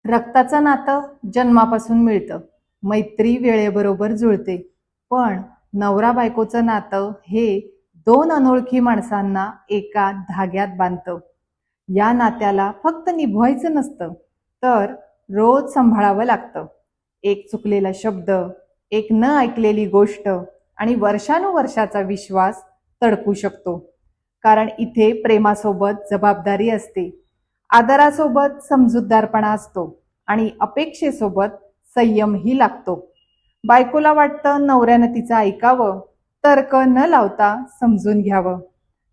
रक्ताचं नातं जन्मापासून मिळतं, मैत्री वेळेबरोबर जुळते. पण नवरा बायकोचं नातं हे दोन अनोळखी माणसांना एका धाग्यात बांधतं. या नात्याला फक्त निभवायचं नसतं, तर रोज सांभाळावं लागतं. एक चुकलेला शब्द, एक न ऐकलेली गोष्ट आणि वर्षानुवर्षाचा विश्वास तडकू शकतो. कारण इथे प्रेमासोबत जबाबदारी असते, आदरासोबत समजूतदारपणा असतो आणि अपेक्षेसोबत संयमही लागतो. बायकोला वाटतं नवऱ्यानं तिचं ऐकावं, तर्क न लावता समजून घ्यावं.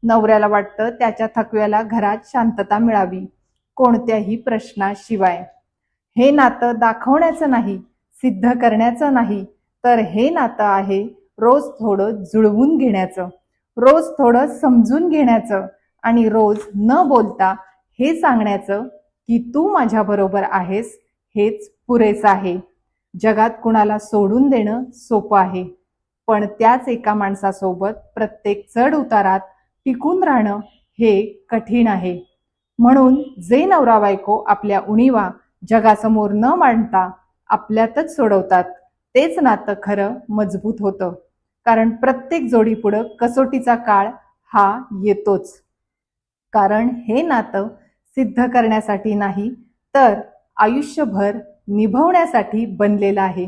नवऱ्याला वाटतं त्याच्या थकव्याला घरात शांतता मिळावी, कोणत्याही प्रश्नाशिवाय. हे नातं दाखवण्याचं नाही, सिद्ध करण्याचं नाही, तर हे नातं आहे रोज थोडं जुळवून घेण्याचं, रोज थोडं समजून घेण्याचं आणि रोज न बोलता हे सांगण्याचं की तू माझ्याबरोबर आहेस, हेच पुरेसं आहे. जगात कुणाला सोडून देणं सोपं आहे, पण त्याच एका माणसासोबत प्रत्येक चढ उतारात टिकून राहणं हे कठीण आहे. म्हणून जे नवरा बायको आपल्या उणीवा जगासमोर न मांडता आपल्यातच सोडवतात, तेच नातं खरं मजबूत होतं. कारण प्रत्येक जोडीपुढं कसोटीचा काळ हा येतोच. कारण हे नातं सिद्ध करण्यासाठी नाही, तर आयुष्यभर निभवण्यासाठी बनलेलं आहे.